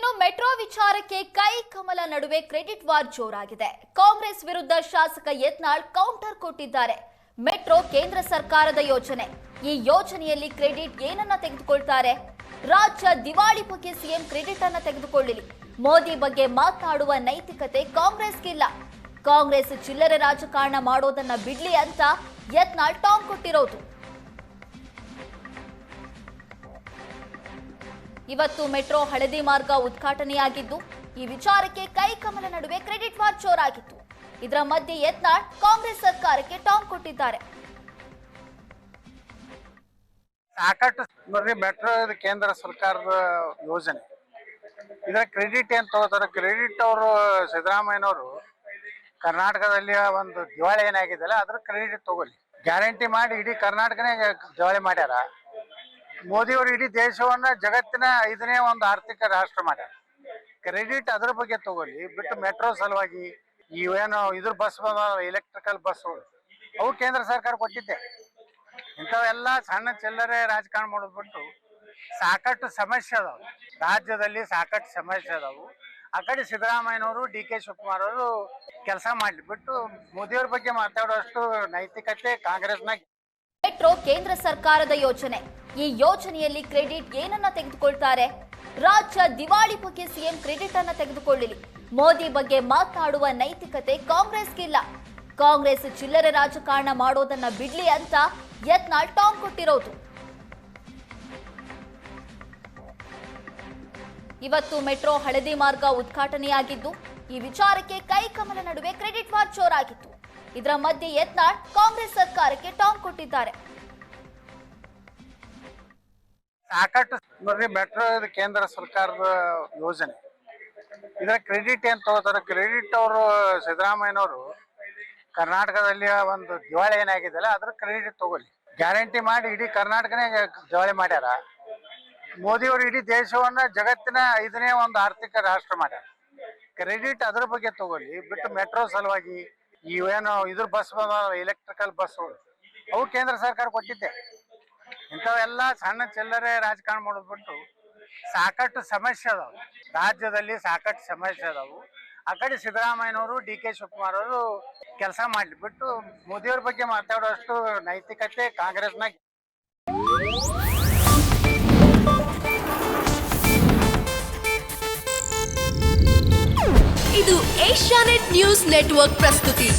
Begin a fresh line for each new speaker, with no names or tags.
ಇನ್ನು ಮೆಟ್ರೋ ವಿಚಾರಕ್ಕೆ ಕೈ ಕಮಲ ನಡುವೆ ಕ್ರೆಡಿಟ್ ವಾರ್ ಜೋರಾಗಿದೆ. ಕಾಂಗ್ರೆಸ್ ವಿರುದ್ಧ ಶಾಸಕ ಯತ್ನಾಳ್ ಕೌಂಟರ್ ಕೊಟ್ಟಿದ್ದಾರೆ. ಮೆಟ್ರೋ ಕೇಂದ್ರ ಸರ್ಕಾರದ ಯೋಜನೆ. ಈ ಯೋಜನೆಯಲ್ಲಿ ಕ್ರೆಡಿಟ್ ಏನನ್ನ ತೆಗೆದುಕೊಳ್ತಾರೆ? ರಾಜ್ಯ ದಿವಾಳಿ ಬಗ್ಗೆ ಸಿಎಂ ಕ್ರೆಡಿಟ್ ಅನ್ನ ತೆಗೆದುಕೊಳ್ಳಲಿ. ಮೋದಿ ಬಗ್ಗೆ ಮಾತನಾಡುವ ನೈತಿಕತೆ ಕಾಂಗ್ರೆಸ್ಗಿಲ್ಲ. ಕಾಂಗ್ರೆಸ್ ಚಿಲ್ಲರೆ ರಾಜಕಾರಣ ಮಾಡೋದನ್ನ ಬಿಡ್ಲಿ ಅಂತ ಯತ್ನಾಳ್ ಟಾಂಗ್ ಕೊಟ್ಟಿರೋದು. ಇವತ್ತು ಮೆಟ್ರೋ ಹಳದಿ ಮಾರ್ಗ ಉದ್ಘಾಟನೆಯಾಗಿದ್ದು, ಈ ವಿಚಾರಕ್ಕೆ ಕೈ ಕಮಲ ನಡುವೆ ಕ್ರೆಡಿಟ್ ವಾರ್ ಜೋರಾಗಿತ್ತು. ಇದರ ಮಧ್ಯೆ ಯತ್ನಾಳ್ ಕಾಂಗ್ರೆಸ್ ಸರ್ಕಾರಕ್ಕೆ ಟಾಂಗ್ ಕೊಟ್ಟಿದ್ದಾರೆ.
ಸಾಕಷ್ಟು ನೋಡ್ರಿ, ಮೆಟ್ರೋ ಕೇಂದ್ರ ಸರ್ಕಾರದ ಯೋಜನೆ. ಇದರ ಕ್ರೆಡಿಟ್ ಏನ್ ತಗೋತಾರೆ? ಕ್ರೆಡಿಟ್ ಅವರು ಸಿದ್ದರಾಮಯ್ಯನವರು ಕರ್ನಾಟಕದಲ್ಲಿ ಒಂದು ದಿವಾಳಿ ಏನಾಗಿದೆಯಲ್ಲ ಅದ್ರ ಕ್ರೆಡಿಟ್ ತಗೊಳ್ಳಿ. ಗ್ಯಾರಂಟಿ ಮಾಡಿ ಇಡೀ ಕರ್ನಾಟಕನೇ ದಿವಾಳಿ ಮಾಡ್ಯಾರ. ಮೋದಿಯವರು ಇಡೀ ದೇಶವನ್ನ ಜಗತ್ತಿನ 5ನೇ ಒಂದು ಆರ್ಥಿಕ ರಾಷ್ಟ್ರ ಮಾಡ್ಯಾರ. ಕ್ರೆಡಿಟ್ ಅದ್ರ ಬಗ್ಗೆ ತಗೊಳ್ಳಿ. ಬಿಟ್ಟು ಮೆಟ್ರೋ ಸಲುವಾಗಿ ಇವೇನು ಇದ್ರ ಬಸ್ ಎಲೆಕ್ಟ್ರಿಕಲ್ ಬಸ್ಗಳು ಅವು ಕೇಂದ್ರ ಸರ್ಕಾರ ಕೊಟ್ಟಿದ್ದೆ. ಇಂಥವೆಲ್ಲ ಸಣ್ಣ ಚಿಲ್ಲರೆ ರಾಜಕಾರಣ ಮಾಡೋದು ಬಿಟ್ಟು ಸಾಕಷ್ಟು ಸಮಸ್ಯೆ ಅದಾವು. ರಾಜ್ಯದಲ್ಲಿ ಸಾಕಷ್ಟು ಸಮಸ್ಯೆ ಅದಾವು. ಆ ಕಡೆ ಸಿದ್ದರಾಮಯ್ಯನವರು DK ಶಿವಕುಮಾರ್ ಅವರು ಕೆಲಸ ಮಾಡ್ಲಿ. ಬಿಟ್ಟು ಮೋದಿಯವ್ರ ಬಗ್ಗೆ ಮಾತಾಡೋಷ್ಟು ನೈತಿಕತೆ ಕಾಂಗ್ರೆಸ್ನಾಗ.
ಮೆಟ್ರೋ ಕೇಂದ್ರ ಸರ್ಕಾರದ ಯೋಜನೆ. ಈ ಯೋಜನೆಯಲ್ಲಿ ಕ್ರೆಡಿಟ್ ಏನನ್ನ ತೆಗೆದುಕೊಳ್ತಾರೆ? ರಾಜ್ಯ ದಿವಾಳಿ ಬಗ್ಗೆ ಸಿಎಂ ಕ್ರೆಡಿಟ್ ಅನ್ನ ತೆಗೆದುಕೊಳ್ಳಲಿ. ಮೋದಿ ಬಗ್ಗೆ ಮಾತನಾಡುವ ನೈತಿಕತೆ ಕಾಂಗ್ರೆಸ್ಗಿಲ್ಲ. ಕಾಂಗ್ರೆಸ್ ಚಿಲ್ಲರೆ ರಾಜಕಾರಣ ಮಾಡೋದನ್ನ ಬಿಡ್ಲಿ ಅಂತ ಯತ್ನಾಳ್ ಟಾಂಗ್ ಕೊಟ್ಟಿರೋದು. ಇವತ್ತು ಮೆಟ್ರೋ ಹಳದಿ ಮಾರ್ಗ ಉದ್ಘಾಟನೆಯಾಗಿದ್ದು, ಈ ವಿಚಾರಕ್ಕೆ ಕೈ ಕಮಲ ನಡುವೆ ಕ್ರೆಡಿಟ್ ವಾರ್ ಜೋರಾಗಿತ್ತು. ಇದರ ಮಧ್ಯೆ ಯತ್ನಾಳ್ ಕಾಂಗ್ರೆಸ್ ಸರ್ಕಾರಕ್ಕೆ ಟಾಂಗ್ ಕೊಟ್ಟಿದ್ದಾರೆ.
ಸಾಕಷ್ಟು ನೋಡ್ರಿ, ಮೆಟ್ರೋ ಕೇಂದ್ರ ಸರ್ಕಾರದ ಯೋಜನೆ. ಇದರ ಕ್ರೆಡಿಟ್ ಏನ್ ತಗೋತಾರೆ? ಕ್ರೆಡಿಟ್ ಅವರು ಸಿದ್ದರಾಮಯ್ಯನವರು ಕರ್ನಾಟಕದಲ್ಲಿ ಒಂದು ದಿವಾಳಿ ಏನಾಗಿದೆಯಲ್ಲ ಅದ್ರ ಕ್ರೆಡಿಟ್ ತಗೊಳ್ಳಿ. ಗ್ಯಾರಂಟಿ ಮಾಡಿ ಇಡೀ ಕರ್ನಾಟಕನೇ ದಿವಾಳಿ ಮಾಡ್ಯಾರ. ಮೋದಿಯವರು ಇಡೀ ದೇಶವನ್ನ ಜಗತ್ತಿನ 5ನೇ ಒಂದು ಆರ್ಥಿಕ ರಾಷ್ಟ್ರ ಮಾಡ್ಯಾರ. ಕ್ರೆಡಿಟ್ ಅದ್ರ ಬಗ್ಗೆ ತಗೊಳ್ಳಿ. ಬಿಟ್ಟು ಮೆಟ್ರೋ ಸಲುವಾಗಿ ಇವೇನು ಇದ್ರ ಬಸ್ ಎಲೆಕ್ಟ್ರಿಕಲ್ ಬಸ್ಗಳು ಅವು ಕೇಂದ್ರ ಸರ್ಕಾರ ಕೊಟ್ಟಿದ್ದೆ. ಇಂಥವೆಲ್ಲ ಸಣ್ಣ ಚಿಲ್ಲರೆ ರಾಜಕಾರಣ ಮಾಡೋದು ಬಿಟ್ಟು ಸಾಕಷ್ಟು ಸಮಸ್ಯೆ ಅದಾವು. ರಾಜ್ಯದಲ್ಲಿ ಸಾಕಷ್ಟು ಸಮಸ್ಯೆ ಅದಾವು. ಆ ಕಡೆ ಸಿದ್ದರಾಮಯ್ಯನವರು DK ಶಿವಕುಮಾರ್ ಅವರು ಕೆಲಸ ಮಾಡ್ಲಿ. ಬಿಟ್ಟು ಮೋದಿಯವ್ರ ಬಗ್ಗೆ ಮಾತಾಡೋಷ್ಟು ನೈತಿಕತೆ ಕಾಂಗ್ರೆಸ್ನಾಗ.
ಇದು ಏಷ್ಯಾನೆಟ್ ನ್ಯೂಸ್ ನೆಟ್ವರ್ಕ್ ಪ್ರಸ್ತುತಿ.